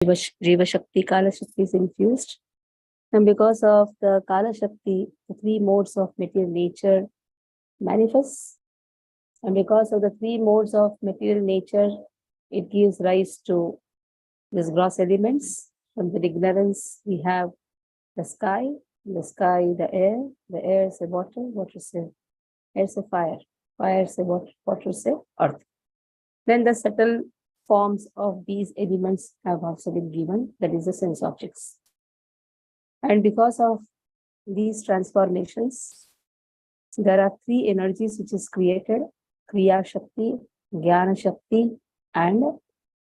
Jiva Shakti, Kala Shakti is infused. And because of the Kala Shakti, the three modes of material nature manifest. And because of the three modes of material nature, it gives rise to these gross elements. From the ignorance, we have the sky, the air is a water is a air is a fire is a water is a earth. Then the subtle forms of these elements have also been given, that is the sense objects. And because of these transformations, there are three energies which is created: Kriya Shakti, Jnana Shakti, and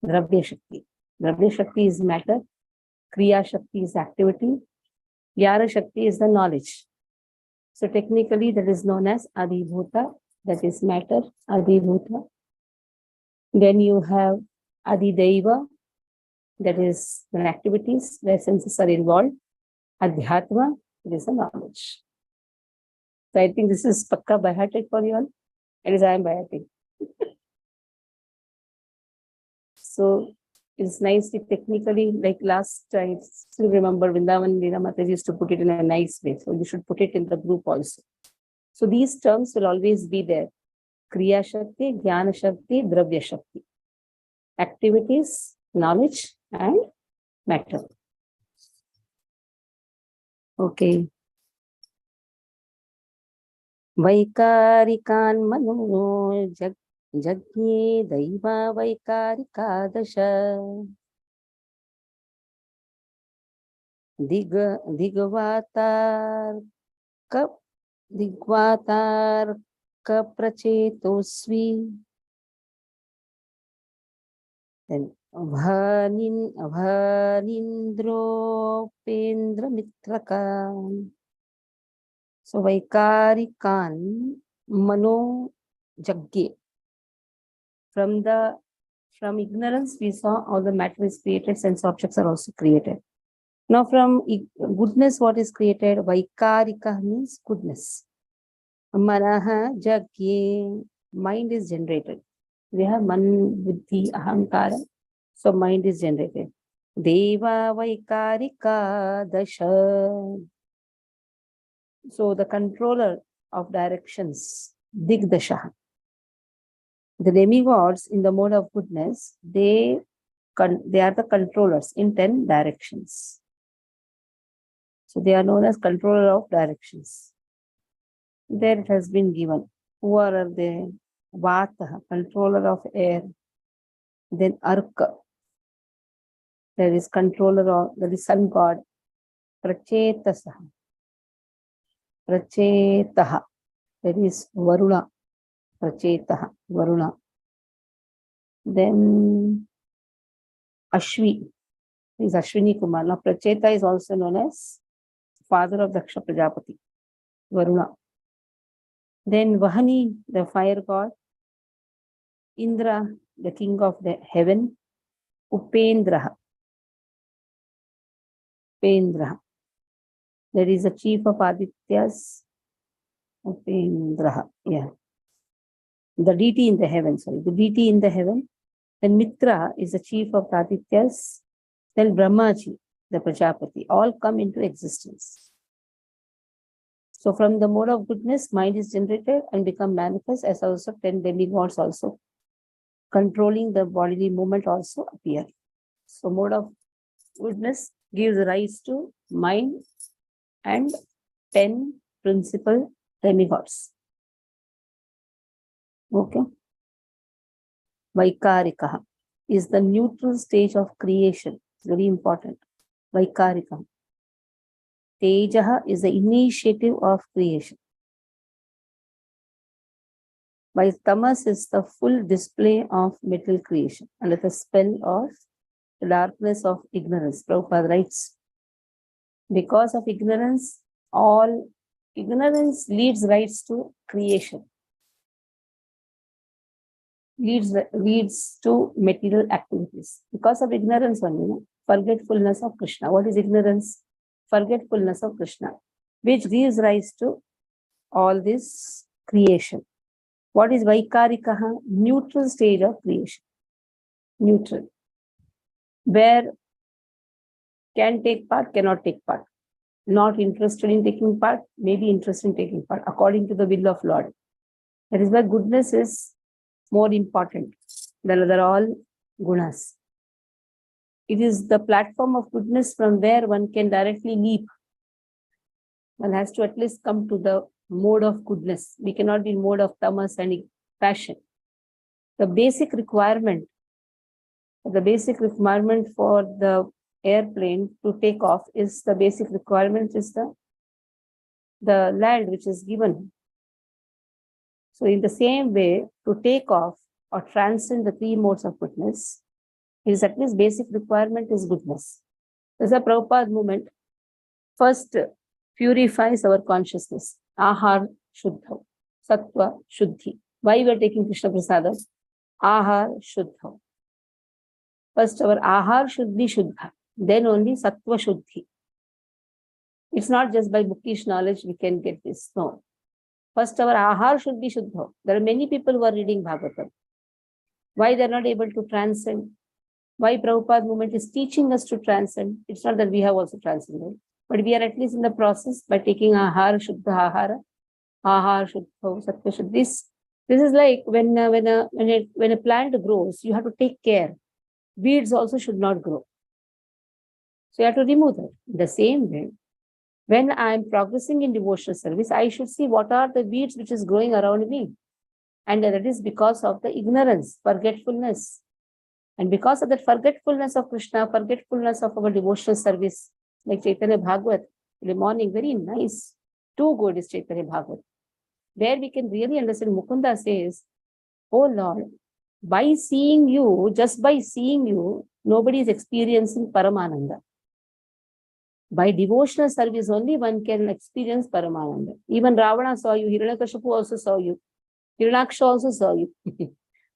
Dravya Shakti. Dravya Shakti is matter, Kriya Shakti is activity, Jnana Shakti is the knowledge. So technically that is known as Adibhuta, that is matter, Adibhuta. Then you have Adidaiva, that is the activities where senses are involved. Adhyatma, it is the knowledge. So I think this is pakka by hearted for you all. It is I am by hearted. So it's nicely technically, like last I still remember Vrindavan Leela Mataji used to put it in a nice way. So you should put it in the group also. So these terms will always be there. Kriya Shakti, Jnana Shakti, Dravya Shakti. Activities, knowledge, and matter. Okay. Vaikarikan mano jagye daiva vaikarika dasha. Digvatar ka prachetosvi. Then Bhanindro Pendra Mitraka. So Vaikarikan Mano Jagye. From ignorance, we saw all the matter is created, sense objects are also created. Now from goodness, what is created? Vaikarika means goodness. Manaha Jagye, mind is generated. We have man, buddhi, ahankara. So mind is generated. Deva Vaikarika Dasha. So the controller of directions, Digdasha. The demigods in the mode of goodness, they are the controllers in 10 directions. So they are known as controller of directions. There it has been given. Who are they? Vata, controller of air. Then Arka, there is controller of the sun god. Prachetasaha, Prachetaha, there is Varuna. Prachetaha, Varuna. Then Ashwi is Ashwini Kumar. Now Pracheta is also known as father of Daksha Prajapati, Varuna. Then Vahani, the fire god. Indra, the king of the heaven. Upendraha. Upendraha. There is a chief of Adityas. Upendraha. Yeah. The deity in the heaven, the deity in the heaven. Then Mitra is the chief of the Adityas. Then Brahmaji, the Prajapati. All come into existence. So from the mode of goodness, mind is generated and become manifest, as also 10 demigods also controlling the bodily movement also appear. So mode of goodness gives rise to mind and 10 principal demigods. Okay. Vaikarika is the neutral stage of creation. It's very important. Vaikarika. Tejaha is the initiative of creation. While tamas is the full display of material creation under the spell of the darkness of ignorance. Prabhupada writes, because of ignorance, all ignorance leads right to creation, leads to material activities. Because of ignorance only, forgetfulness of Krishna. What is ignorance? Forgetfulness of Krishna, which gives rise to all this creation. What is Vaikarikaha? Neutral stage of creation. Neutral. Where can take part, cannot take part. Not interested in taking part, maybe interested in taking part, according to the will of Lord. That is why goodness is more important than other all gunas. It is the platform of goodness from where one can directly leap. One has to at least come to the mode of goodness. We cannot be in mode of tamas and passion. The basic requirement for the airplane to take off is the basic requirement is the land which is given. So in the same way, to take off or transcend the three modes of goodness, is at least basic requirement is goodness. There's a Prabhupada movement. First, purifies our consciousness. Ahar Shuddha, Sattva Shuddhi. Why we are taking Krishna Prasada? Ahar Shuddha. First, our Ahar should be Shuddha. Then only Sattva Shuddhi. It's not just by bookish knowledge we can get this. No. First, our Ahar should be Shuddha. There are many people who are reading Bhagavatam. Why they are not able to transcend? Why Prabhupada movement is teaching us to transcend? It's not that we have also transcended, but we are at least in the process by taking Ahar Shuddha Ahara, Ahar Shuddha, Sattva Shuddha. This is like when a plant grows, you have to take care. Weeds also should not grow. So you have to remove them. The same way, when I am progressing in devotional service, I should see what are the weeds which is growing around me. And that is because of the ignorance, forgetfulness. And because of that forgetfulness of Krishna, forgetfulness of our devotional service, like Chaitanya Bhagavat, in the morning, very nice. Too good is Chaitanya Bhagavat. Where we can really understand, Mukunda says, oh Lord, by seeing you, just by seeing you, nobody is experiencing Paramananda. By devotional service only one can experience Paramananda. Even Ravana saw you, Hiranyakashipu also saw you, Hiranyaksha also saw you.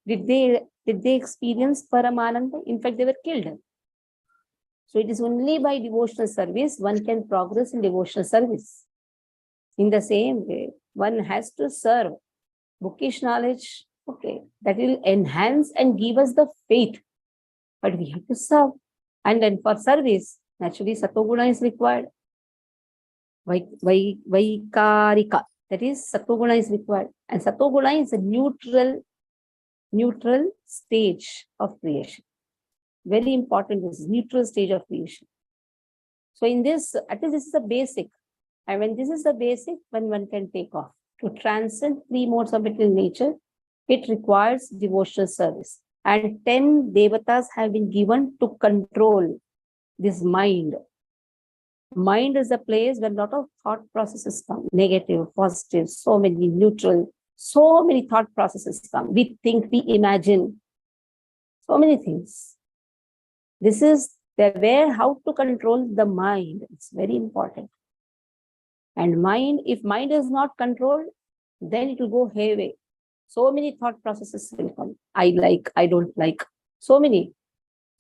Did they experience Paramananda? In fact, they were killed. So it is only by devotional service one can progress in devotional service. In the same way, one has to serve. Bookish knowledge, okay, that will enhance and give us the faith. But we have to serve. And then for service, naturally, Satoguna is required. Vaikarika, that is, Satoguna is required. And Satoguna is a neutral stage of creation. Very important, this is neutral stage of creation. So in this, at least this is a basic. And when this is the basic, when one can take off. To transcend three modes of material nature, it requires devotional service. And 10 devatas have been given to control this mind. Mind is a place where a lot of thought processes come. Negative, positive, so many neutral, so many thought processes come. We think, we imagine, so many things. This is the where how to control the mind. It's very important. And mind, if mind is not controlled, then it will go hayway. So many thought processes will come. I like, I don't like. So many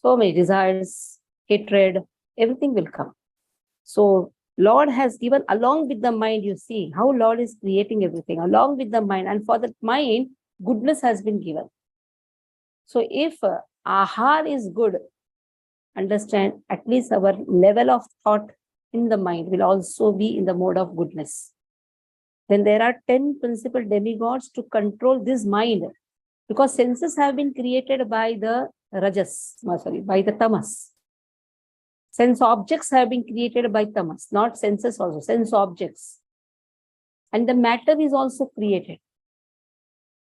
desires, hatred, everything will come. So Lord has given, along with the mind, you see how Lord is creating everything, along with the mind. And for that mind, goodness has been given. So if ahar is good, understand, at least our level of thought in the mind will also be in the mode of goodness. Then there are 10 principal demigods to control this mind, because senses have been created by the by the tamas. Sense objects have been created by tamas, not senses also, sense objects. And the matter is also created.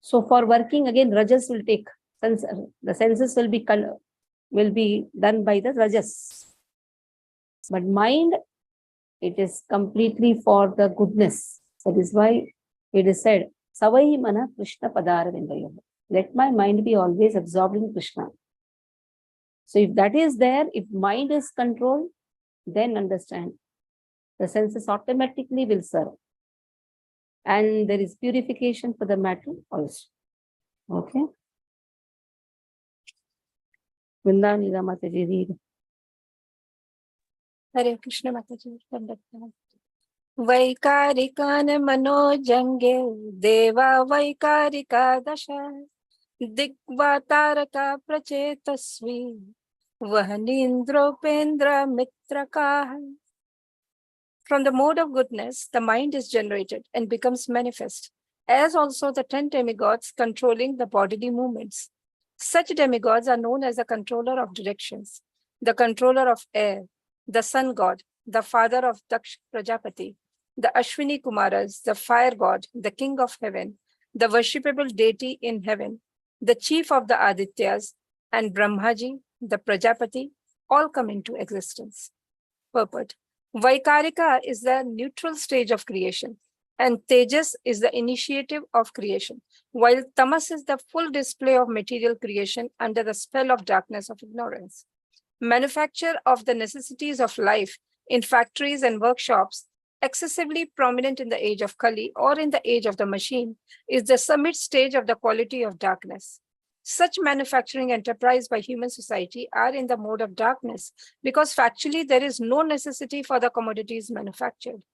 So for working, again, rajas will take, the senses will be done by the rajas. But mind, it is completely for the goodness. That is why it is said, Savai mana Krishna padaravindayoga. Let my mind be always absorbed in Krishna. So if that is there, if mind is controlled, then understand, the senses automatically will serve. And there is purification for the matter also. Okay. Vrindavan Mataji, read. Hare Krishna Mataji. Vaikarikan manojange deva vaikarika dasha dikvataraka prachetasvi Vahanindropendra mitrakaha. From the mode of goodness, the mind is generated and becomes manifest, as also the 10 demigods controlling the bodily movements. Such demigods are known as the controller of directions, the controller of air, the sun god, the father of Daksh Prajapati, the Ashwini Kumaras, the fire god, the king of heaven, the worshipable deity in heaven, the chief of the Adityas, and Brahmaji, the Prajapati, all come into existence. Purport. Vaikarika is the neutral stage of creation, and Tejas is the initiative of creation, while Tamas is the full display of material creation under the spell of darkness of ignorance. Manufacture of the necessities of life in factories and workshops, excessively prominent in the age of Kali or in the age of the machine, is the summit stage of the quality of darkness. Such manufacturing enterprise by human society are in the mode of darkness because factually there is no necessity for the commodities manufactured.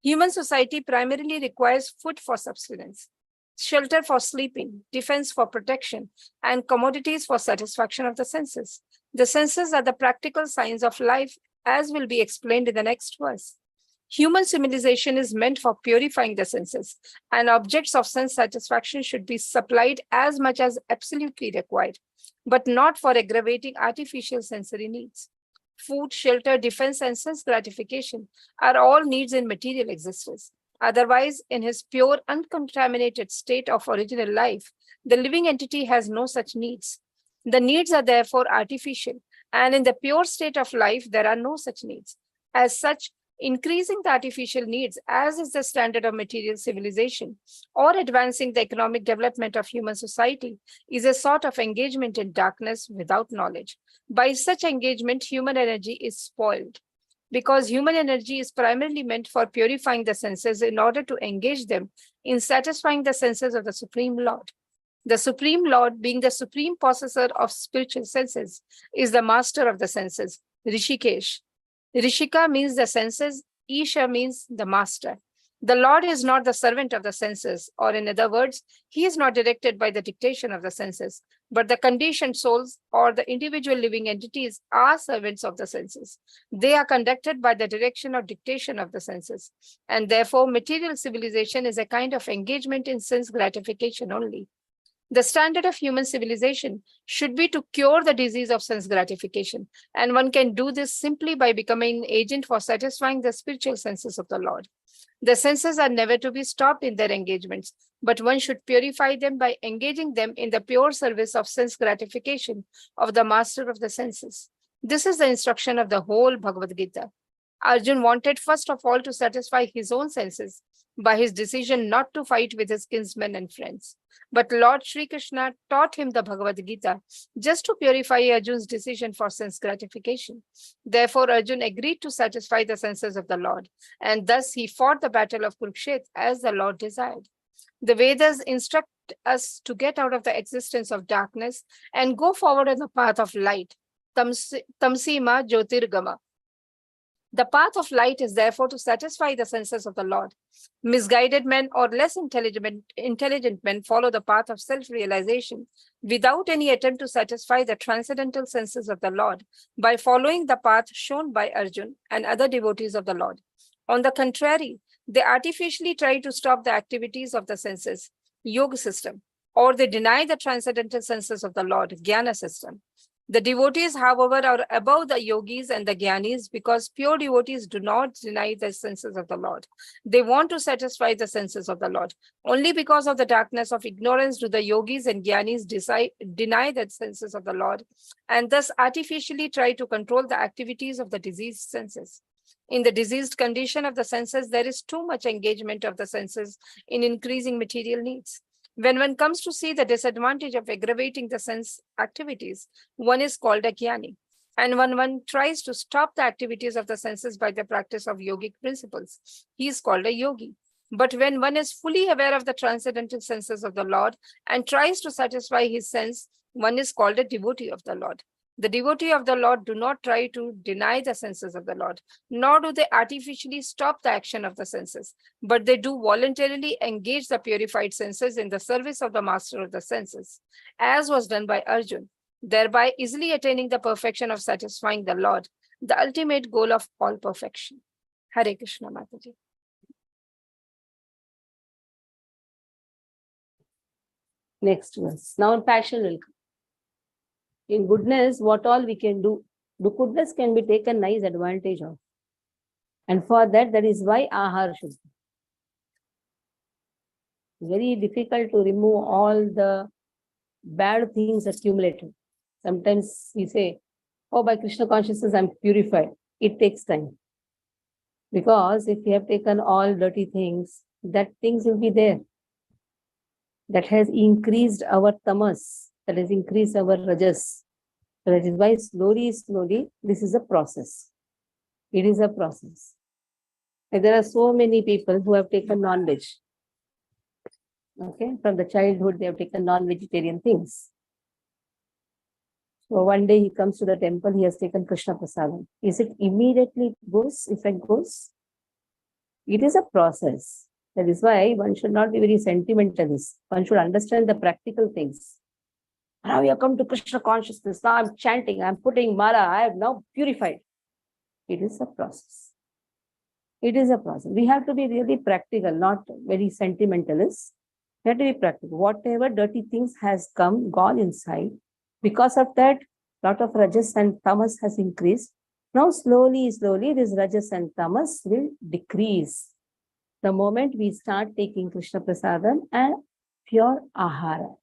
Human society primarily requires food for subsistence, shelter for sleeping, defense for protection, and commodities for satisfaction of the senses. The senses are the practical signs of life, as will be explained in the next verse. Human civilization is meant for purifying the senses, and objects of sense satisfaction should be supplied as much as absolutely required, but not for aggravating artificial sensory needs. Food, shelter, defense, and sense gratification are all needs in material existence. Otherwise, in his pure, uncontaminated state of original life, the living entity has no such needs. The needs are therefore artificial, and in the pure state of life, there are no such needs. As such, increasing the artificial needs, as is the standard of material civilization, or advancing the economic development of human society, is a sort of engagement in darkness without knowledge. By such engagement, human energy is spoiled. Because human energy is primarily meant for purifying the senses in order to engage them in satisfying the senses of the Supreme Lord. The Supreme Lord, being the supreme possessor of spiritual senses, is the master of the senses, Rishikesh. Rishika means the senses, Isha means the master. The Lord is not the servant of the senses, or in other words, he is not directed by the dictation of the senses, but the conditioned souls or the individual living entities are servants of the senses. They are conducted by the direction or dictation of the senses, and therefore material civilization is a kind of engagement in sense gratification only. The standard of human civilization should be to cure the disease of sense gratification, and one can do this simply by becoming an agent for satisfying the spiritual senses of the Lord. The senses are never to be stopped in their engagements, but one should purify them by engaging them in the pure service of sense gratification of the master of the senses. This is the instruction of the whole Bhagavad Gita. Arjun wanted first of all to satisfy his own senses by his decision not to fight with his kinsmen and friends. But Lord Sri Krishna taught him the Bhagavad Gita just to purify Arjun's decision for sense gratification. Therefore, Arjun agreed to satisfy the senses of the Lord, and thus he fought the battle of Kurukshetra as the Lord desired. The Vedas instruct us to get out of the existence of darkness and go forward on the path of light. Tamsima Jyotirgama. The path of light is therefore to satisfy the senses of the Lord. Misguided men or less intelligent men follow the path of self-realization without any attempt to satisfy the transcendental senses of the Lord by following the path shown by Arjun and other devotees of the Lord. On the contrary, they artificially try to stop the activities of the senses, yoga system, or they deny the transcendental senses of the Lord, jnana system. The devotees, however, are above the yogis and the jnanis because pure devotees do not deny the senses of the Lord. They want to satisfy the senses of the Lord. Only because of the darkness of ignorance do the yogis and jnanis deny the senses of the Lord and thus artificially try to control the activities of the diseased senses. In the diseased condition of the senses, there is too much engagement of the senses in increasing material needs. When one comes to see the disadvantage of aggravating the sense activities, one is called a jnani. And when one tries to stop the activities of the senses by the practice of yogic principles, he is called a yogi. But when one is fully aware of the transcendental senses of the Lord and tries to satisfy his sense, one is called a devotee of the Lord. The devotee of the Lord do not try to deny the senses of the Lord, nor do they artificially stop the action of the senses, but they do voluntarily engage the purified senses in the service of the master of the senses, as was done by Arjun. thereby easily attaining the perfection of satisfying the Lord, the ultimate goal of all perfection. Hare Krishna, Mataji. Next verse. Now passion will come. In goodness, what all we can do, the goodness can be taken nice advantage of. And for that, that is why ahar should be. Very difficult to remove all the bad things accumulated. Sometimes we say, oh, by Krishna consciousness, I'm purified. It takes time. Because if we have taken all dirty things, that things will be there. That has increased our tamas, that has increased our rajas. That is why slowly, this is a process. It is a process. And there are so many people who have taken non-veg. Okay, from the childhood, they have taken non-vegetarian things. So one day he comes to the temple, he has taken Krishna Prasadam. Is it immediately goes, effect goes? It is a process. That is why one should not be very sentimentalist. One should understand the practical things. Now you have come to Krishna consciousness. Now I'm chanting, I'm putting mala, I have now purified. It is a process. It is a process. We have to be really practical, not very sentimentalist. We have to be practical. Whatever dirty things has gone inside, because of that, lot of rajas and tamas has increased. Now slowly, this rajas and tamas will decrease. The moment we start taking Krishna Prasadam and pure ahara.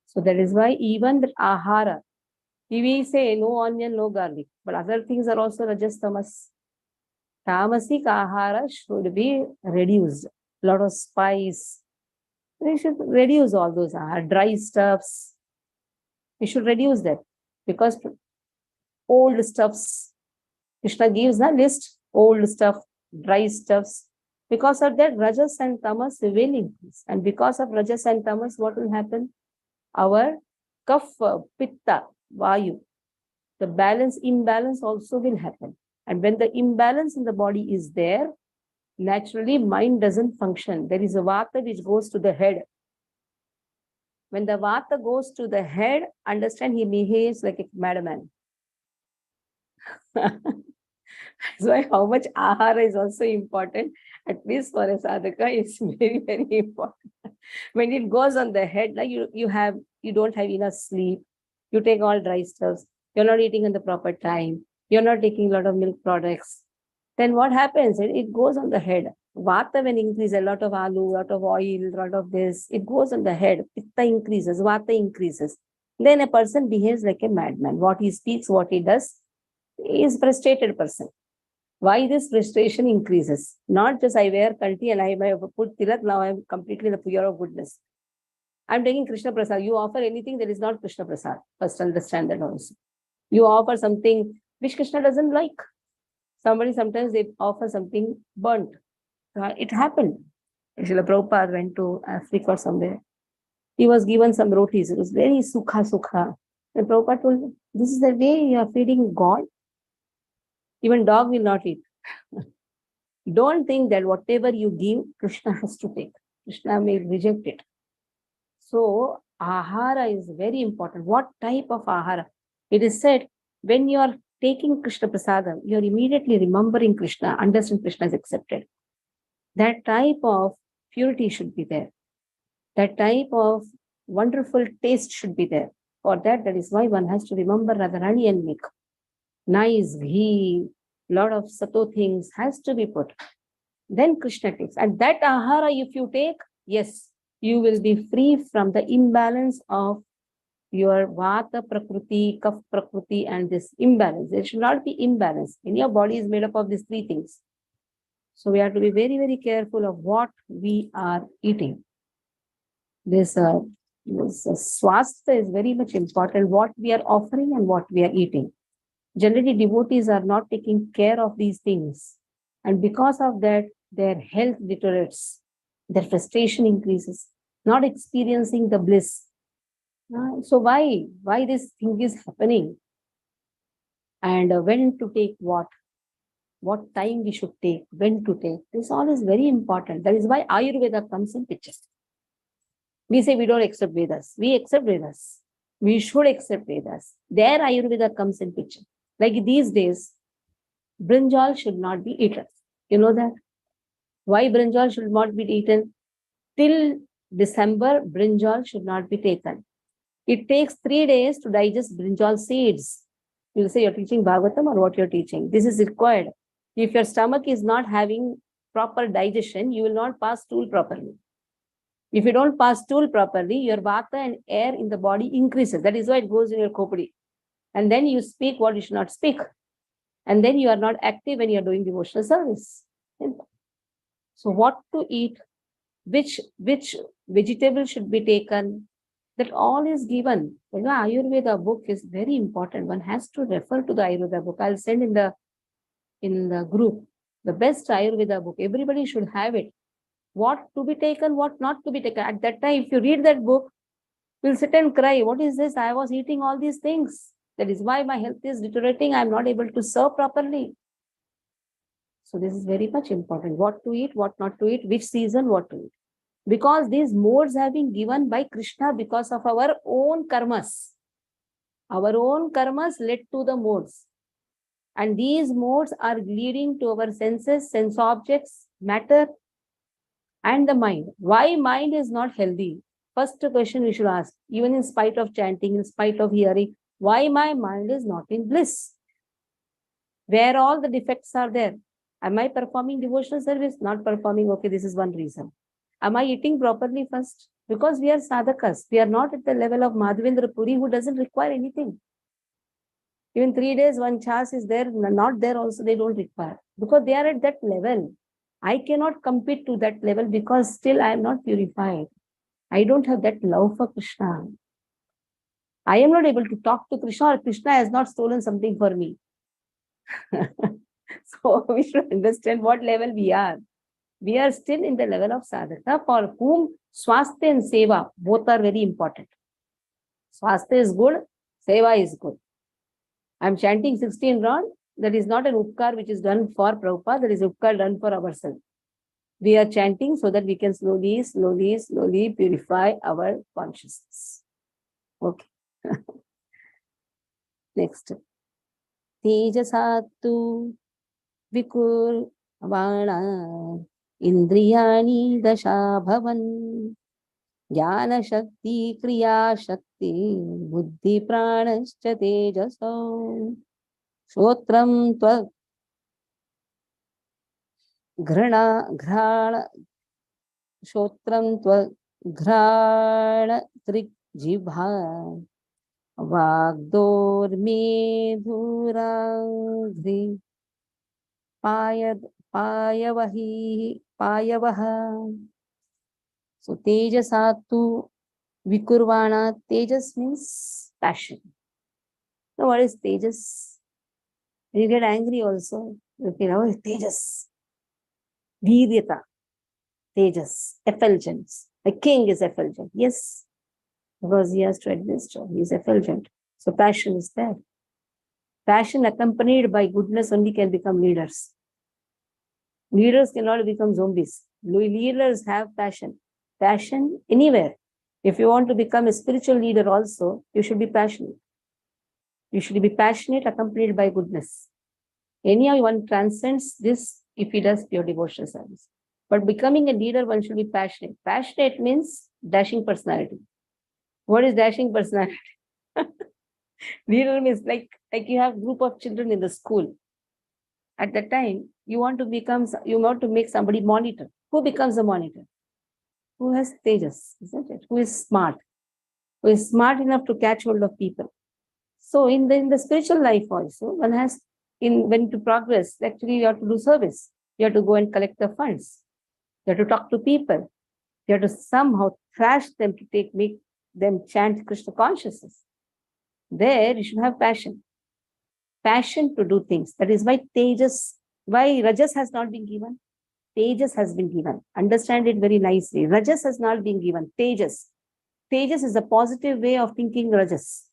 So that is why even the ahara, we say no onion, no garlic, but other things are also rajas tamas. Tamasic ahara should be reduced. A lot of spice. We should reduce all those dry stuffs. We should reduce that because old stuffs, Krishna gives a list, old stuff, dry stuffs. Because of that, rajas and tamas will increase. And because of rajas and tamas, what will happen? Our kapha, pitta, vayu, the imbalance also will happen. And when the imbalance in the body is there, naturally mind doesn't function. There is a vata which goes to the head. When the vata goes to the head, understand he behaves like a madman. That's why how much ahara is also important, at least for a sadhaka, is very, very important. When it goes on the head, like you don't have enough sleep, you take all dry stuffs, you're not eating in the proper time, you're not taking a lot of milk products, then what happens? It goes on the head. Vata when increases, a lot of aloo, a lot of oil, a lot of this, it goes on the head. Pitta increases, vata increases. Then a person behaves like a madman. What he speaks, what he does, he is a frustrated person. Why this frustration increases? Not just I wear kanti and I put tilak, now I'm completely the pure of goodness. I'm taking Krishna Prasad. You offer anything that is not Krishna Prasad. First understand that also. You offer something which Krishna doesn't like. Sometimes they offer something burnt. It happened. Srila Prabhupada went to Africa or somewhere. He was given some rotis. It was very sukha. And Prabhupada told him, this is the way you are feeding God. Even dog will not eat. Don't think that whatever you give, Krishna has to take. Krishna may reject it. So, ahara is very important. What type of ahara? It is said, when you are taking Krishna Prasadam, you are immediately remembering Krishna, understand Krishna is accepted. That type of purity should be there. That type of wonderful taste should be there. For that is why one has to remember Radharani and milk. Nice ghee, lot of sato things has to be put. Then Krishna takes. And that ahara, if you take, yes, you will be free from the imbalance of your vata prakriti, kapha prakriti, and this imbalance. There should not be imbalance. In your body is made up of these three things. So we have to be very, very careful of what we are eating. This swasthya is very much important, what we are offering and what we are eating. Generally, devotees are not taking care of these things. And because of that, their health deteriorates. Their frustration increases, not experiencing the bliss. So why this thing is happening? And when to take what time we should take, when to take. This all is very important. That is why Ayurveda comes in picture. We say we don't accept Vedas. We accept Vedas. We should accept Vedas. There Ayurveda comes in picture. Like these days, brinjal should not be eaten. You know that? Why brinjal should not be eaten? Till December, brinjal should not be taken. It takes 3 days to digest brinjal seeds. You'll say you're teaching Bhagavatam or what you're teaching. This is required. If your stomach is not having proper digestion, you will not pass stool properly. If you don't pass stool properly, your vata and air in the body increases. That is why it goes in your kopadi. And then you speak what you should not speak. And then you are not active when you are doing devotional service. So what to eat, which vegetable should be taken, that all is given. The Ayurveda book is very important. One has to refer to the Ayurveda book. I'll send in the group the best Ayurveda book. Everybody should have it. What to be taken, what not to be taken. At that time, if you read that book, you'll sit and cry. What is this? I was eating all these things. That is why my health is deteriorating. I'm not able to serve properly. So this is very much important. What to eat, what not to eat, which season, what to eat. Because these modes have been given by Krishna because of our own karmas. Our own karmas led to the modes. And these modes are leading to our senses, sense objects, matter, and the mind. Why mind is not healthy? First question we should ask, even in spite of chanting, in spite of hearing, why my mind is not in bliss? Where all the defects are there? Am I performing devotional service? Not performing. Okay, this is one reason. Am I eating properly first? Because we are sadhakas. We are not at the level of Madhavendra Puri, who doesn't require anything. Even 3 days, one chas is there, not there also, they don't require. Because they are at that level. I cannot compete to that level because still I am not purified. I don't have that love for Krishna. I am not able to talk to Krishna, or Krishna has not stolen something for me. So we should understand what level we are. We are still in the level of sadhaka, for whom swasthya and seva both are very important. Swasthya is good, seva is good. I am chanting 16 rounds. That is not an upkar which is done for Prabhupada, that is upkar done for ourselves. We are chanting so that we can slowly purify our consciousness. Okay. Next. Tejasatu vikur vana indriyani dasha bhavan jnana shakti kriya shakti buddhi pranascha tejaso shotram tva घ्राण श्रोत्रं त्वघ्राण त्रिजिह्वा वाग्दोर्मेधुराघ्रि पायवः. So tejasatu vikurvana. Tejas means passion. So what is tejas? You get angry also. You feel, oh, tejas. Viryata, tejas, effulgence. A king is effulgent. Yes, because he has to administer. He is effulgent. So passion is there. Passion accompanied by goodness only can become leaders. Leaders cannot become zombies. Leaders have passion. Passion anywhere. If you want to become a spiritual leader also, you should be passionate. You should be passionate accompanied by goodness. Anyhow, one transcends this if he does pure devotional service. But becoming a leader, one should be passionate. Passionate means dashing personality. What is dashing personality? Leader means like you have a group of children in the school. At that time, you want to make somebody monitor. Who becomes a monitor? Who has tejas, isn't it? Who is smart? Who is smart enough to catch hold of people? So in the spiritual life also, one has when to progress, actually you have to do service. You have to go and collect the funds. You have to talk to people. You have to somehow thrash them to make them chant Krishna consciousness. There you should have passion. Passion to do things. That is why why Rajas has not been given. Tejas has been given. Understand it very nicely. Rajas has not been given. Tejas. Tejas is a positive way of thinking Rajas.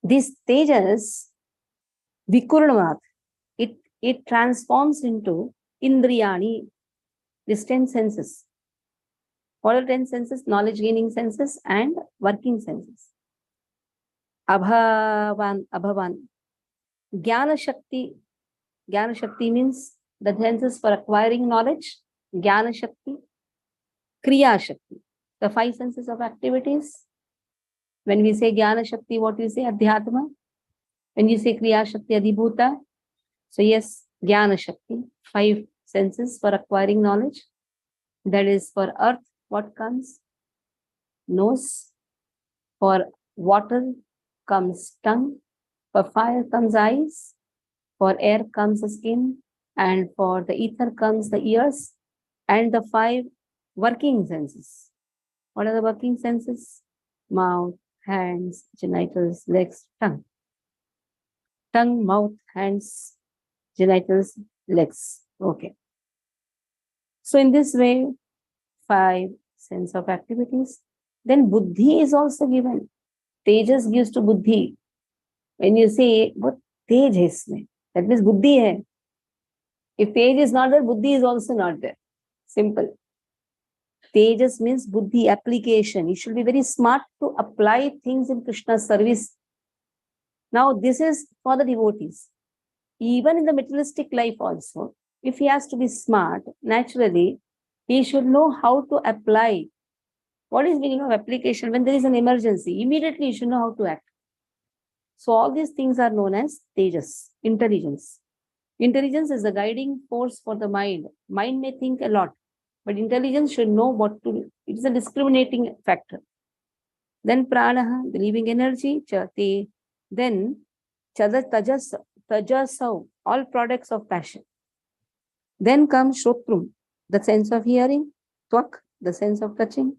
This Tejas, Vikurnavat, it transforms into Indriyani, these 10 senses. What are 10 senses? Knowledge gaining senses and working senses. Abhavan. Jnana Shakti. Jnana Shakti means the senses for acquiring knowledge. Jnana Shakti. Kriya Shakti. The five senses of activities. When we say Jnana Shakti, what we say? Adhyatma. When you say Kriya Shakti, Adhibhuta. So yes, Jnana Shakti. Five senses for acquiring knowledge. That is for earth, what comes? Nose. For water comes tongue. For fire comes eyes. For air comes the skin. And for the ether comes the ears. And the five working senses. What are the working senses? Mouth, hands, genitals, legs, tongue. Tongue, mouth, hands, genitals, legs. Okay. So in this way, five sense of activities. Then buddhi is also given. Tejas gives to buddhi. When you say, what tej hai isme? That means buddhi hai. If tej is not there, buddhi is also not there. Simple. Tejas means buddhi, application. You should be very smart to apply things in Krishna's service. Now, this is for the devotees. Even in the materialistic life also, if he has to be smart, naturally, he should know how to apply. What is meaning of application? When there is an emergency, immediately you should know how to act. So all these things are known as tejas, intelligence. Intelligence is the guiding force for the mind. Mind may think a lot, but intelligence should know what to do. It is a discriminating factor. Then prana, the living energy, chate. Then tajasau, all products of passion. Then comes shrotrum, the sense of hearing, twak, the sense of touching,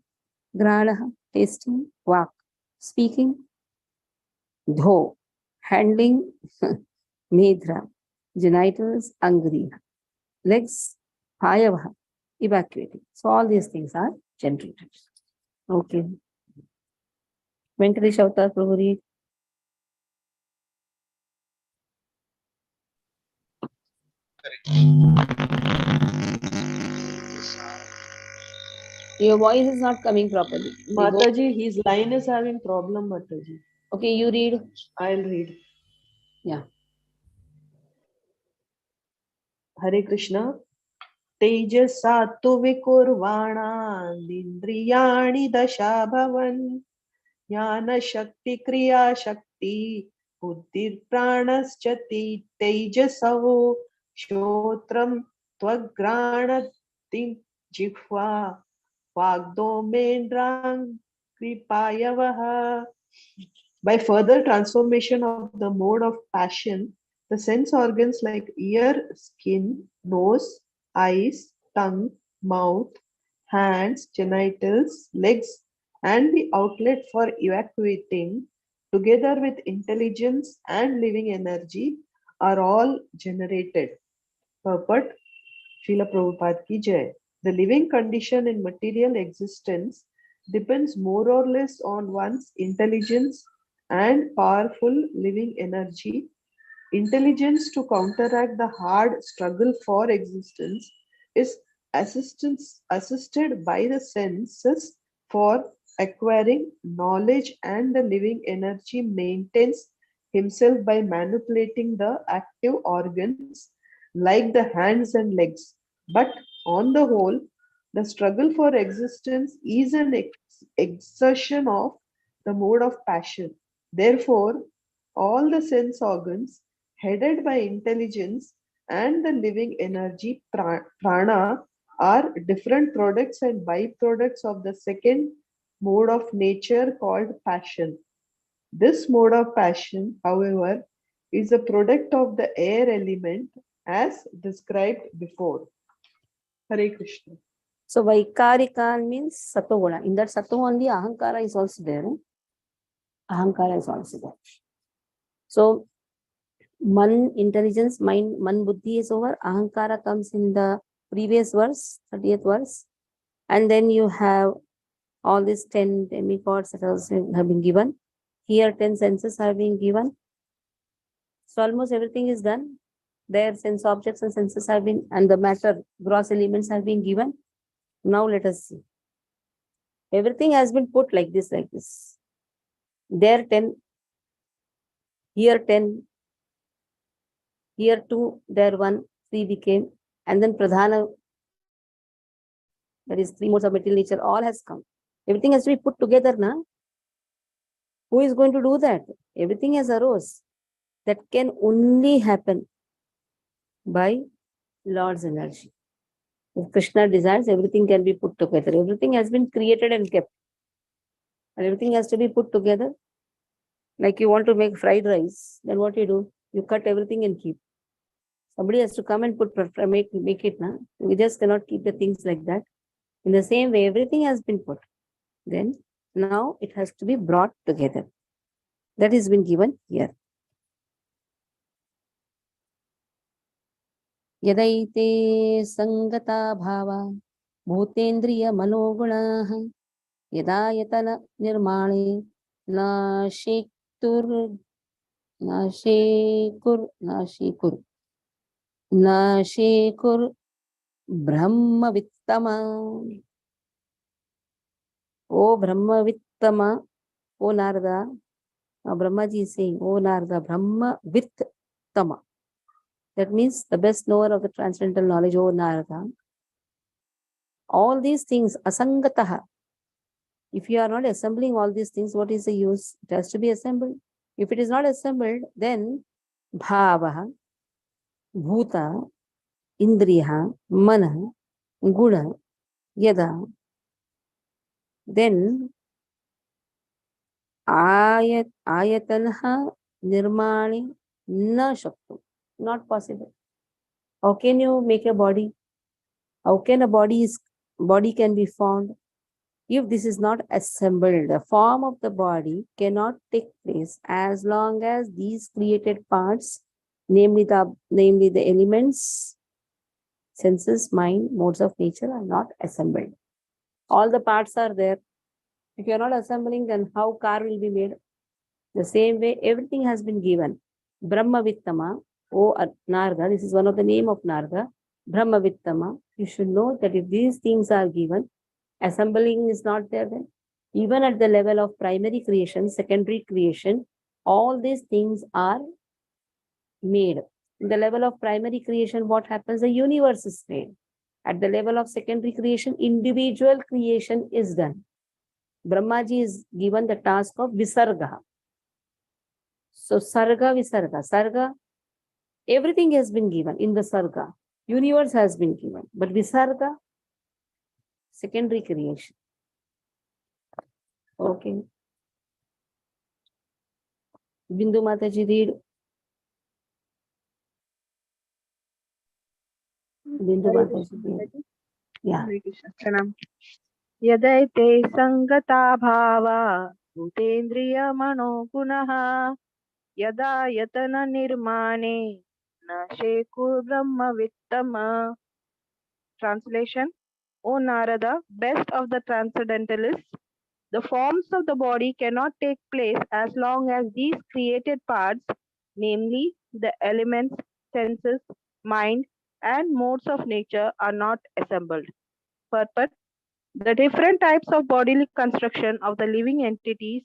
grana, tasting, vak, speaking, dho, handling, medra, genitals, angriya, legs, payavaha, evacuating. So all these things are generated. Okay. Venkatesh Avatar Prabhu read. Your voice is not coming properly. Mataji, his line is having problem, Mataji. Okay, you read. I'll read. Yeah. Hare Krishna. Tejasa tu vikurvana dasha bhavan jnana shakti kriya shakti buddhir pranaschati tejasavo shotram tvagranati jihva vagdomendrang kripayavaha. By further transformation of the mode of passion, the sense organs like ear, skin, nose, eyes, tongue, mouth, hands, genitals, legs, and the outlet for evacuating, together with intelligence and living energy, are all generated. Purport Srila Prabhupada ki Jai. The living condition in material existence depends more or less on one's intelligence and powerful living energy. Intelligence to counteract the hard struggle for existence is assisted by the senses for acquiring knowledge, and the living energy maintains himself by manipulating the active organs like the hands and legs. But on the whole, the struggle for existence is an exertion of the mode of passion. Therefore, all the sense organs headed by intelligence and the living energy prana are different products and byproducts of the second mode of nature called passion. This mode of passion, however, is a product of the air element as described before. Hare Krishna. So Vaikarika means Satoguna. In that Sato only Ahankara is also there. Ahankara is also there. So Man, intelligence, mind, Man, Buddhi is over. Ahankara comes in the previous verse, 30th verse. And then you have all these 10 demigods that also have been given. Here 10 senses are being given. So almost everything is done. Their sense objects and senses have been, and the matter, gross elements have been given. Now let us see. Everything has been put like this, like this. There 10 Here 10, here 2, there 1, 3 became, and then Pradhana, that is 3 modes of material nature, all has come. Everything has to be put together now. Who is going to do that? Everything has arose. That can only happen by Lord's energy. If Krishna desires, everything can be put together. Everything has been created and kept. And everything has to be put together. Like you want to make fried rice, then what you do? You cut everything and keep. Somebody has to come and make it now. We just cannot keep the things like that. In the same way, everything has been put. Then now it has to be brought together. That has been given here. Yadaite sangata bhava bhutendriya manogunaha yadayatana nirmane na shekur brahmavittama. O brahmavittama, O Narada. Now Brahmaji is saying, O Narada, brahmavittama. That means the best knower of the transcendental knowledge, O Narada. All these things, asangataha. If you are not assembling all these things, what is the use? It has to be assembled. If it is not assembled, then bhavaha, bhuta, indriya, mana, guna, yada. Then ayatanha nirmani na shaktu. Not possible. How can you make a body? How can a body can be formed? If this is not assembled, the form of the body cannot take place as long as these created parts, namely the elements, senses, mind, modes of nature, are not assembled. All the parts are there. If you are not assembling, then how car will be made? The same way, everything has been given. Brahmavittama, O Narada, this is one of the name of Narada. Brahmavittama, you should know that if these things are given, assembling is not there then. Even at the level of primary creation, secondary creation, all these things are made. In the level of primary creation, what happens? The universe is made. At the level of secondary creation, individual creation is done. Brahmaji is given the task of Visarga. So Sarga, Visarga. Sarga, everything has been given in the Sarga. Universe has been given. But Visarga, secondary creation. Okay. Bindu Mataji, read. Bindu Mataji, read. Yeah. यदैते संगता भावा भूतेन्द्रिय मनो गुणः यदा यतन निर्माणे न शेकुर ब्रह्मवित्तम. Translation: O Narada, best of the transcendentalists, the forms of the body cannot take place as long as these created parts, namely the elements, senses, mind, and modes of nature, are not assembled. Purport: the different types of bodily construction of the living entities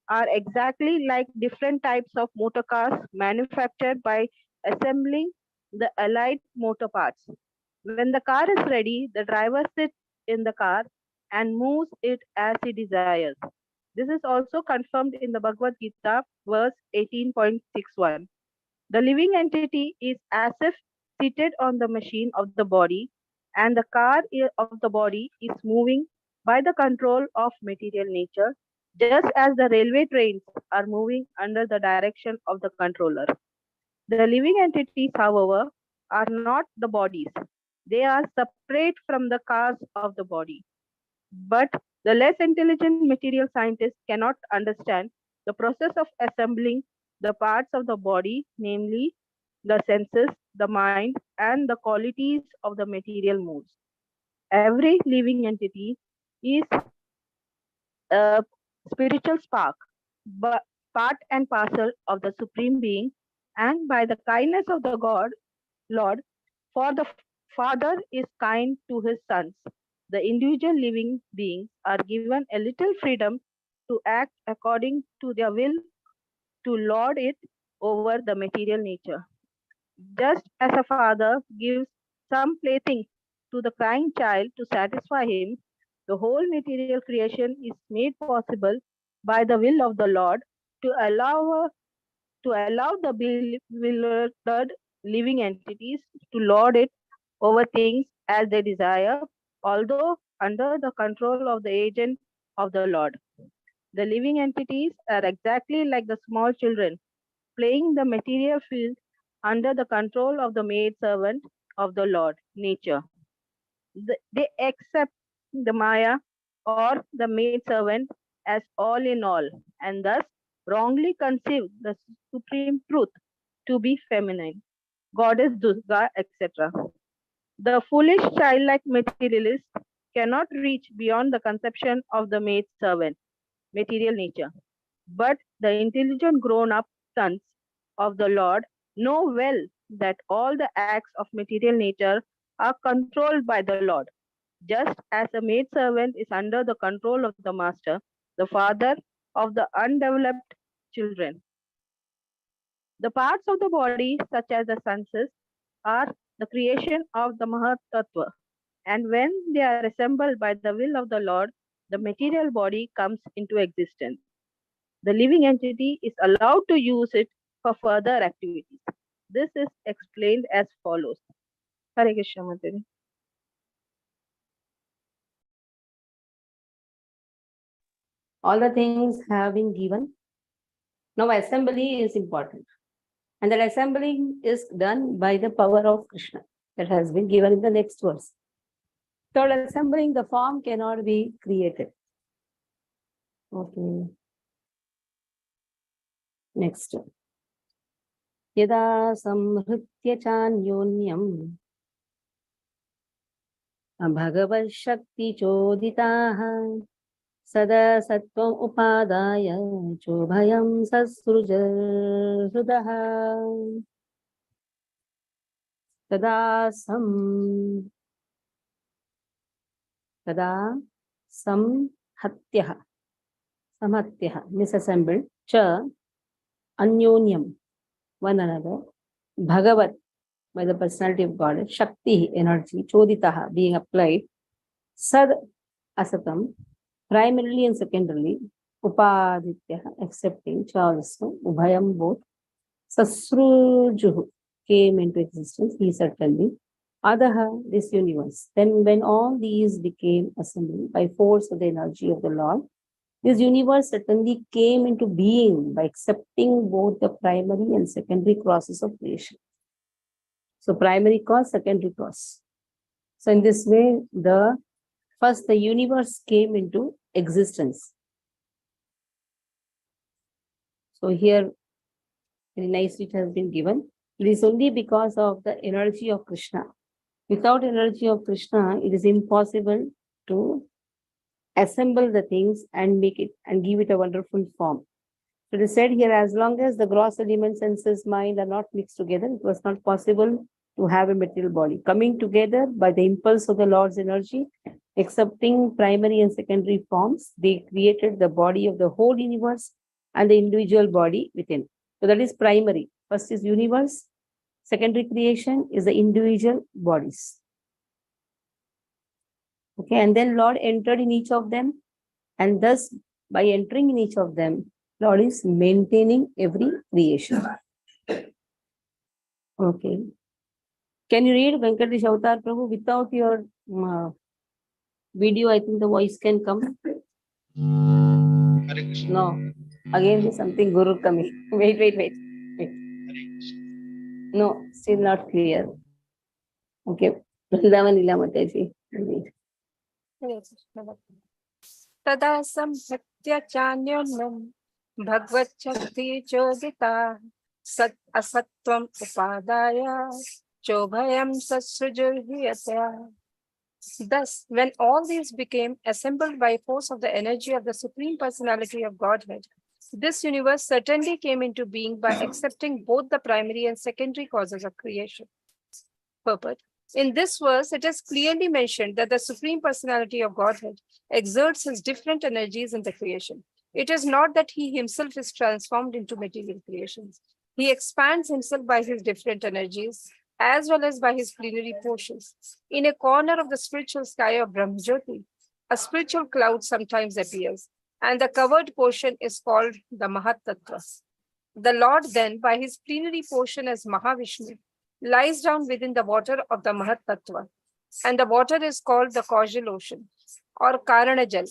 are exactly like different types of motor cars manufactured by assembling the allied motor parts. When the car is ready, the driver sits in the car and moves it as he desires. This is also confirmed in the Bhagavad Gita, verse 18.61. The living entity is as if seated on the machine of the body, and the car of the body is moving by the control of material nature, just as the railway trains are moving under the direction of the controller. The living entities, however, are not the bodies. They are separate from the cars of the body. But the less intelligent material scientists cannot understand the process of assembling the parts of the body, namely the senses, the mind, and the qualities of the material modes. Every living entity is a spiritual spark, but part and parcel of the Supreme Being, and by the kindness of the God, Lord, for the Father is kind to his sons. The individual living beings are given a little freedom to act according to their will, to lord it over the material nature. Just as a father gives some playthings to the crying child to satisfy him, the whole material creation is made possible by the will of the Lord to allow the bewildered living entities to lord it over things as they desire, although under the control of the agent of the Lord. The living entities are exactly like the small children playing the material field under the control of the maidservant of the Lord, nature. They accept the Maya or the maidservant as all in all, and thus wrongly conceive the supreme truth to be feminine, goddess Durga, etc. The foolish childlike materialist cannot reach beyond the conception of the maidservant, material nature. But the intelligent grown up sons of the Lord know well that all the acts of material nature are controlled by the Lord. Just as a maidservant is under the control of the master, the father of the undeveloped children. The parts of the body, such as the senses, are the creation of the Mahatattva, and when they are assembled by the will of the Lord, the material body comes into existence. The living entity is allowed to use it for further activities. This is explained as follows. Hare Krishna Mataji. All the things have been given. Now assembly is important. And that assembling is done by the power of Krishna that has been given in the next verse. So assembling, the form cannot be created. Okay. Next. Yada samhritya chanyonyam bhagavad shakti choditaha sada sattvam upadaya chobhayam sasruja hrudaha tada samhatyah misassembled cha anyonyam one another bhagavat by the personality of God, shakti energy choditaha being applied, sad asatam primarily and secondarily, upaditya accepting cha also ubhayam both, sasrujuhu came into existence, he certainly, adaha this universe. Then when all these became assembled by force of the energy of the Lord, this universe certainly came into being by accepting both the primary and secondary causes of creation. So primary cause, secondary cause. So in this way, first the universe came into existence. So here, very nicely it has been given. It is only because of the energy of Krishna. Without energy of Krishna, it is impossible to assemble the things and make it and give it a wonderful form. So it is said here, as long as the gross elements, senses, mind are not mixed together, it was not possible to have a material body. Coming together by the impulse of the Lord's energy, accepting primary and secondary forms, they created the body of the whole universe and the individual body within. So that is primary. First is universe. Secondary creation is the individual bodies. Okay, and then Lord entered in each of them, and thus by entering in each of them, Lord is maintaining every creation. Okay. Can you read Venkatesh Avatar Prabhu without your video? I think the voice can come. No. Again, there's something Guru coming. Wait. No, still not clear. Okay. Vrindavan Lila Mataji. Tada samhatya chanyonam bhagvat shakti chodita sat asatvam upadaya chobhayam sasrujurhiyatya. Thus, when all these became assembled by force of the energy of the Supreme Personality of Godhead, this universe certainly came into being by accepting both the primary and secondary causes of creation. Purport. In this verse, it is clearly mentioned that the Supreme Personality of Godhead exerts his different energies in the creation. It is not that he himself is transformed into material creations. He expands himself by his different energies as well as by his plenary portions. In a corner of the spiritual sky of Brahmajyoti, a spiritual cloud sometimes appears, and the covered portion is called the Mahatattva. The Lord then, by his plenary portion as Mahavishnu, lies down within the water of the Mahatattva, and the water is called the causal ocean or Karanajal.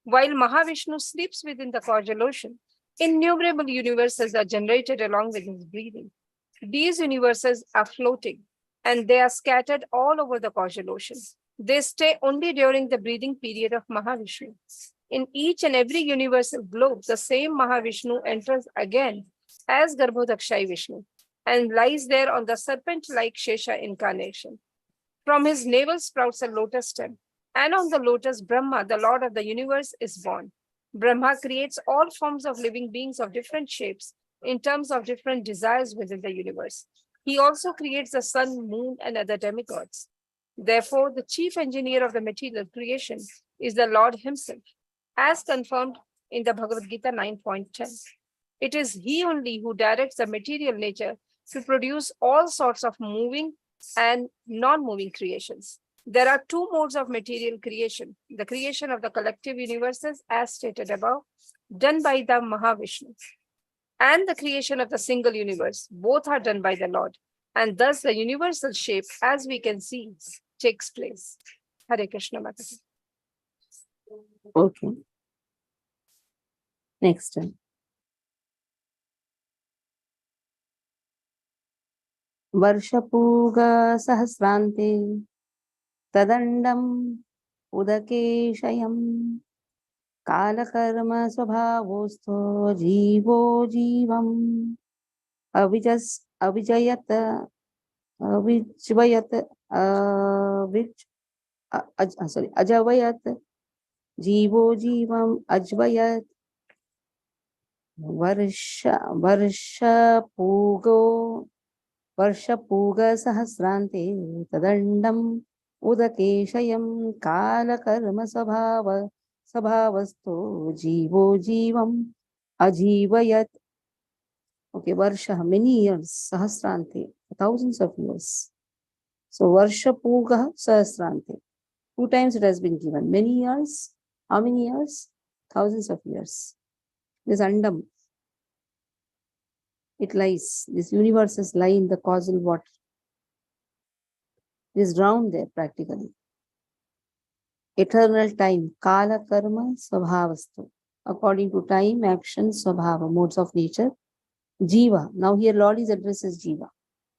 While Mahavishnu sleeps within the causal ocean, innumerable universes are generated along with his breathing. These universes are floating and they are scattered all over the causal ocean. They stay only during the breathing period of Mahavishnu. In each and every universal globe, the same Mahavishnu enters again as Garbhodakshai Vishnu and lies there on the serpent-like Shesha incarnation. From his navel sprouts a lotus stem, and on the lotus, Brahma, the Lord of the universe, is born. Brahma creates all forms of living beings of different shapes in terms of different desires within the universe. He also creates the sun, moon, and other demigods. Therefore, the chief engineer of the material creation is the Lord himself, as confirmed in the Bhagavad Gita 9.10. It is he only who directs the material nature to produce all sorts of moving and non-moving creations. There are two modes of material creation: the creation of the collective universes, as stated above, done by the Mahavishnu, and the creation of the single universe. Both are done by the Lord. And thus the universal shape, as we can see, takes place. Hare Krishna Mataji. Okay. Next time. वर्षपूग सहस्रान्ते तदण्डम् उदकेशयम् कालकर्म स्वभावोऽस्थो जीवो जीवम् अविजयत अविज्वयत अजवयत जीवो जीवम् अज्वयत वर्षपूग सहस्रान्ते तदण्डम् उदकेशयम् कालकर्म स्वभावस्थो जीवो जीवम् अजीवयत. Okay, Varsha, many years, Sahasrante, thousands of years. So Varsha Puga Sahasrante. 2 times it has been given. Many years. How many years? Thousands of years. This Andam, it lies. These universes lie in the causal water. It is drowned there practically. Eternal time, Kala Karma Svabhavastu. According to time, action, Svabhava, modes of nature. Jiva. Now here Lord is addressed as Jiva,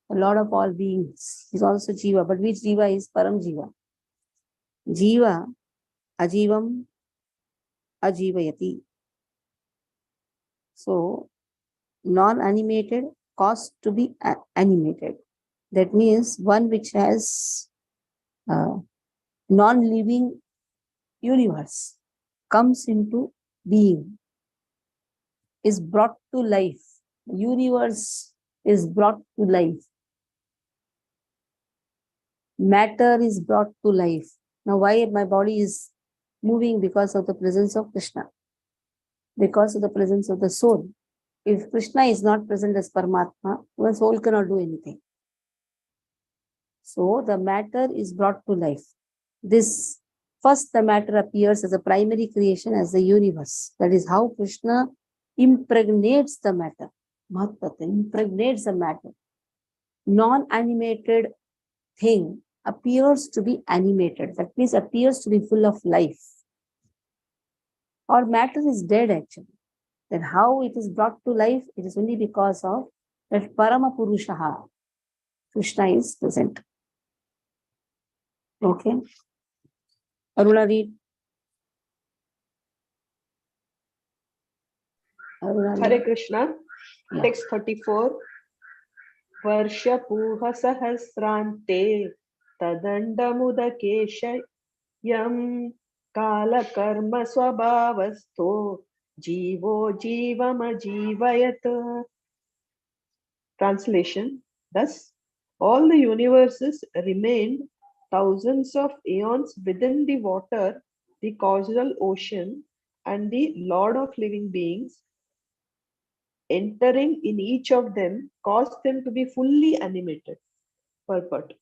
the Lord of all beings. He is also Jiva, but which Jiva is Param Jiva? Jiva, Ajivam, Ajivayati. So, non-animated caused to be animated. That means one which has non-living universe comes into being, is brought to life. Universe is brought to life. Matter is brought to life. Now, why my body is moving? Because of the presence of Krishna. Because of the presence of the soul. If Krishna is not present as Paramatma, the soul cannot do anything. So, the matter is brought to life. This first, the matter appears as a primary creation, as the universe. That is how Krishna impregnates the matter. Mahatmata impregnates the matter. Non-animated thing appears to be animated. That means appears to be full of life. Or matter is dead actually. Then how it is brought to life? It is only because of that Parama Purushaha. Krishna is present. Okay. Aruna, read. Aruna, read. Hare Krishna. Yeah. Text 34. Varsha Puha Sahasrante Tadandamudakeshayam Kala Karma Swabhavasto Jivo Jivama Jivayat. Translation. Thus, all the universes remained thousands of eons within the water, the causal ocean, and the Lord of living beings entering in each of them caused them to be fully animated. Purport.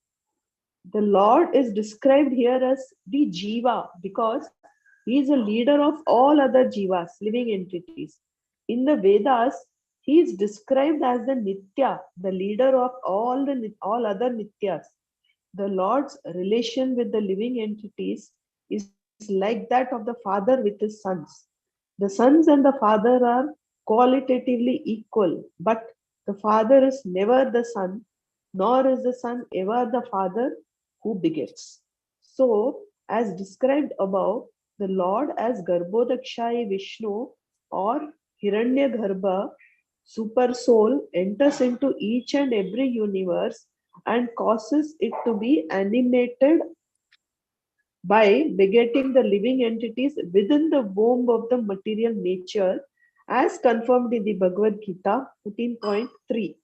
The Lord is described here as the Jiva because he is a leader of all other Jivas, living entities. In the Vedas, he is described as the Nitya, the leader of all other Nityas. The Lord's relation with the living entities is like that of the father with his sons. The sons and the father are qualitatively equal, but the father is never the son, nor is the son ever the father who begets. So, as described above, the Lord as Garbhodakshayi Vishnu or Hiranyagarbha, super soul, enters into each and every universe and causes it to be animated by begetting the living entities within the womb of the material nature, as confirmed in the Bhagavad Gita 14.3.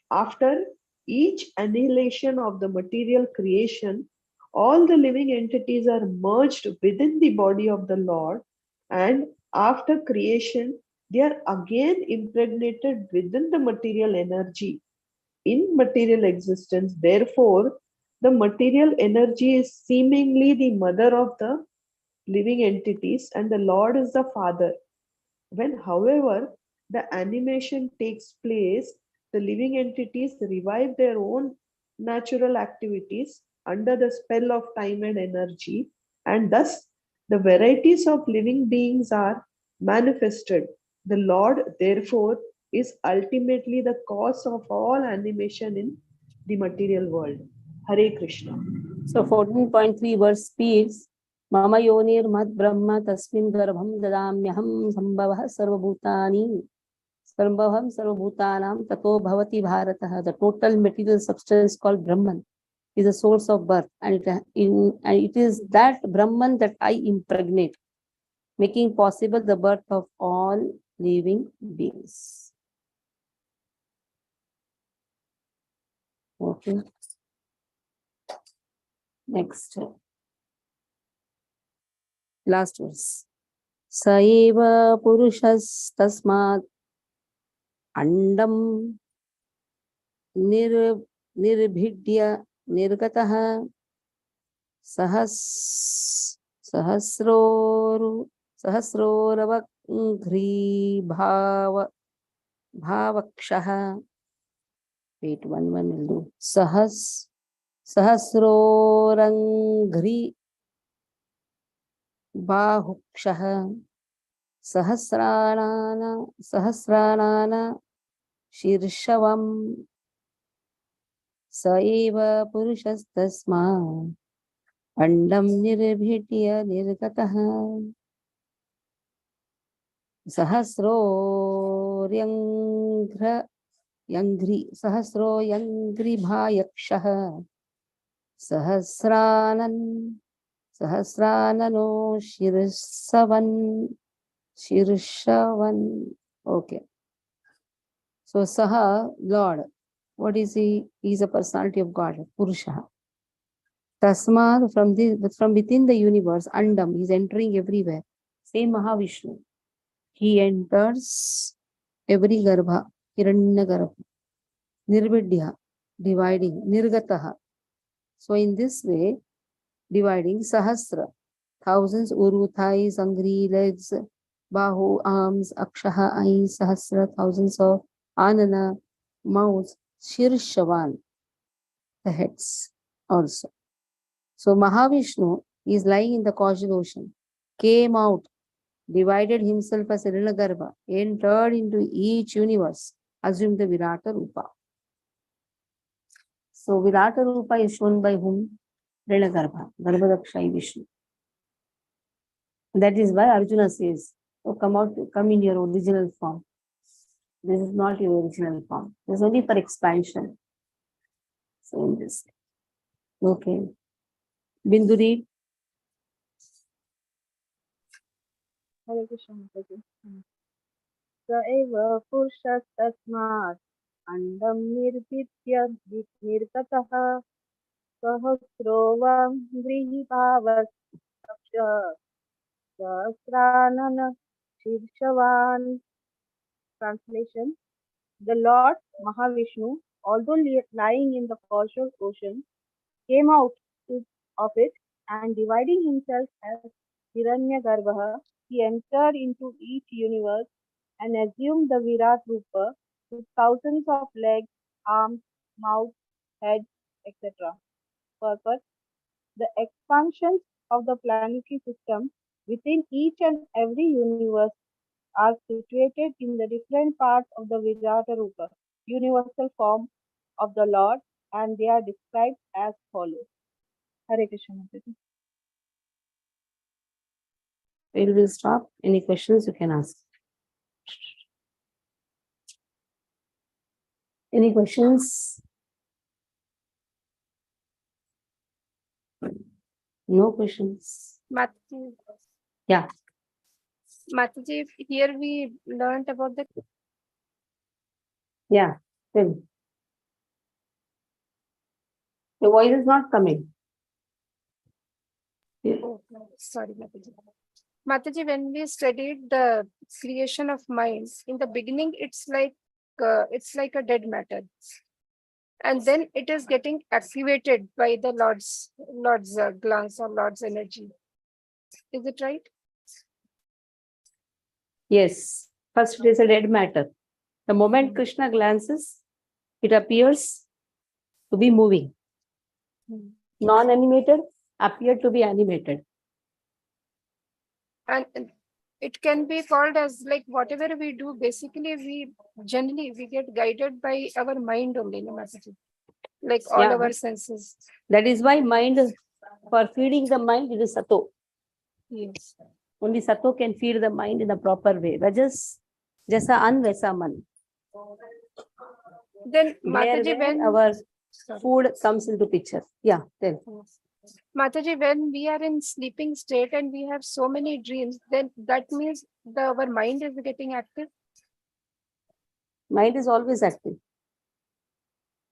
After each annihilation of the material creation, all the living entities are merged within the body of the Lord, and after creation, they are again impregnated within the material energy in material existence. Therefore, the material energy is seemingly the mother of the living entities, and the Lord is the father. When, however, the animation takes place, the living entities revive their own natural activities under the spell of time and energy, and thus the varieties of living beings are manifested. The Lord, therefore, is ultimately the cause of all animation in the material world. Hare Krishna. So 14.3 verse speaks, Mama yonir mad brahma tasmin garbham dadamyaham sambhavah sarvabhutani sambhavam sarvabhutanam tato bhavati bharatah. The total material substance called Brahman is a source of birth, and it is that Brahman that I impregnate, making possible the birth of all living beings. Okay. Next. Last verse. Saiva purushas tasmat andam nirbhidya nirgatah sahasroravagri bhavakshah. Wait, one will do. Sahasrorangri bahukshah sahasranana shirshavam saeva purushastasma andam nirbhitya nirgatah sahasro yangri bhayakshah sahasranano shirshavan. Okay. So Saha, Lord. What is he? He is a personality of God, Purusha. Tasmad, from within the universe, Andam, he is entering everywhere. Same Mahavishnu. He enters every Garbha, Hiranya Garbha. Nirvidya, dividing, Nirgataha. So in this way, dividing Sahasra, thousands, Uru, thighs, Angri, legs, Bahu, arms, Akshaha, eyes, Sahasra, thousands of Anana, mouths, Shirshavan, the heads also. So Mahavishnu is lying in the causal ocean, came out, divided himself as a Rinagarbha, entered into each universe, assumed the Virata Rupa. So Virata Rupa is shown by whom? Rinagarbha, Garbhadakshayi Vishnu. That is why Arjuna says, oh, come in your original form. This is not your original form. This is only for expansion. So in this. Okay. Bindu read. Hare Krishna Mataji. Sa eva purushastasmat andam nirbhitya nirgatah sahasrovam grihi bhavaksha sahasranana shirshavan Translation: The Lord Mahavishnu, although lying in the cautious ocean, came out of it, and dividing himself as Hiranyagarbha, he entered into each universe and assumed the Virat Rupa with thousands of legs, arms, mouth, head, etc. Purpose: the expansions of the planetary system within each and every universe are situated in the different parts of the Virata Rupa, universal form of the Lord, and they are described as follows. Hare Krishna. Mataji. We will stop. Any questions you can ask. Any questions? No questions. Mataji, Yeah. Mataji, here we learned about the Yeah. Tell. The voice is not coming. oh, no, sorry, Mataji. Mataji, when we studied the creation of minds, in the beginning it's like a dead matter, and then it is getting activated by the Lord's glance or Lord's energy. Is it right? Yes. First, it is a dead matter. The moment Krishna glances, it appears to be moving. Non-animated appeared to be animated. And it can be called as like whatever we do, basically we get guided by our mind only, no Mataji? Like all Yeah. our senses. That is why mind, for feeding the mind, it is sato. Yes. Only sato can feed the mind in a proper way. Rajas, jaisa an, vaisa man. Then Where Mataji, when our sorry. food comes into picture. Yeah, tell. Mataji, when we are in sleeping state and we have so many dreams, then that means our mind is getting active. Mind is always active.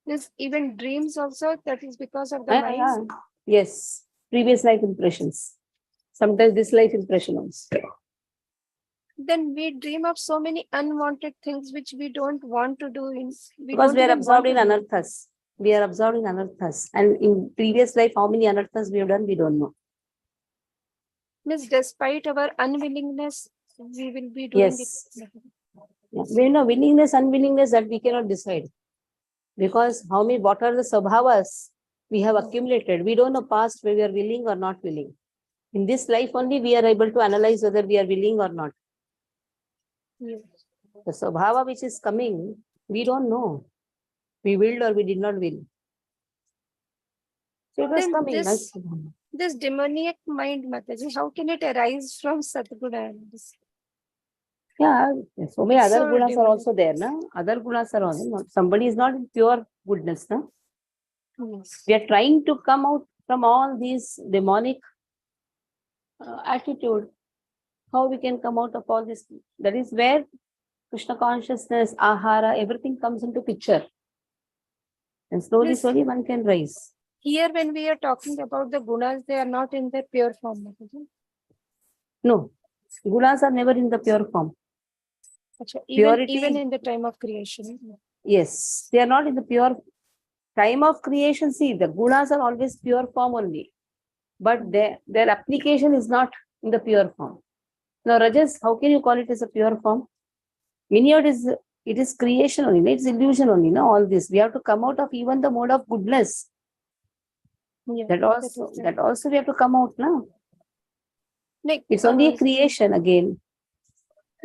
This even dreams also, that is because of the Yeah, mind. yes. Previous life impressions. Sometimes this life impression also. Then we dream of so many unwanted things which we don't want to do. Because we are even want absorbed in to do. anarthas. We are absorbed in anarthas. And in previous life, how many anarthas we have done, we don't know. Means despite our unwillingness, we will be doing Yes. it. Yeah. We know willingness, unwillingness that we cannot decide. Because what are the sabhavas we have accumulated? We don't know past whether we are willing or not willing. In this life only, we are able to analyze whether we are willing or not. Yes. The sabhava which is coming, we don't know. We willed or we did not will. So it was Then coming. this demoniac mind, Mataji, how can it arise from Satguna? Yeah, so many other So gunas are demonic. also there. Na? Other gunas are also. Somebody is not in pure goodness. Na? Yes. We are trying to come out from all these demonic attitude. How we can come out of all this? That is where Krishna consciousness, ahara, everything comes into picture. And slowly, Yes. slowly one can rise. Here, when we are talking about the gunas, they are not in their pure form. Mataji. No, gunas are never in the pure form. Achha, Purity even is- in the time of creation. Yes, they are not in the pure time of creation. See, the gunas are always pure form only. But their application is not in the pure form. Now, Rajas, how can you call it as a pure form? Miniod it is creation only, it's illusion only, no? All this. We have to come out of even the mode of goodness. Yeah, That also we have to come out now. Like, It's only a creation again.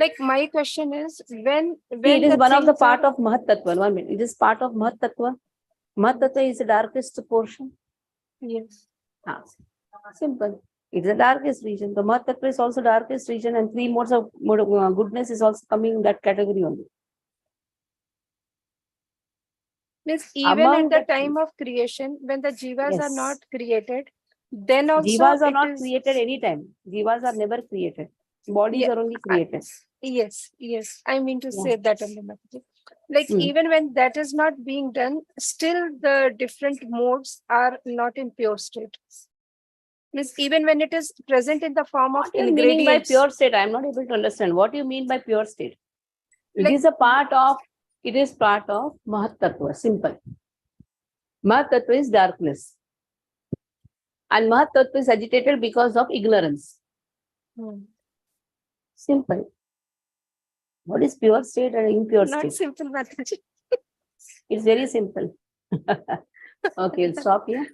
like my question is, when See, it is the one of the things part are- of Mahat Tattva. 1 minute. It is part of Mahat Tattva. Mahat Tattva is the darkest portion. Yes. Simple. It's the darkest region. The Mahat Tattva is also darkest region, and 3 modes of goodness is also coming in that category only. Means even Among at the the- time of creation, when the jivas are Yes. not created, then also Jivas are it not is- created anytime. Jivas are never created. Bodies Yeah, are only created. Yes. I mean to Yeah. say that only, Mataji. Like Hmm. even when that is not being done, still the different modes are not in pure state. Means even when it is present in the form of What do you mean by ingredients. pure state? I am not able to understand. What do you mean by pure state? It is part of Mahat Tattva, simple. Mahat Tattva is darkness. And Mahat Tattva is agitated because of ignorance. Simple. What is pure state and impure Not state? simple, Mataji. It's very simple. Okay, we'll stop here.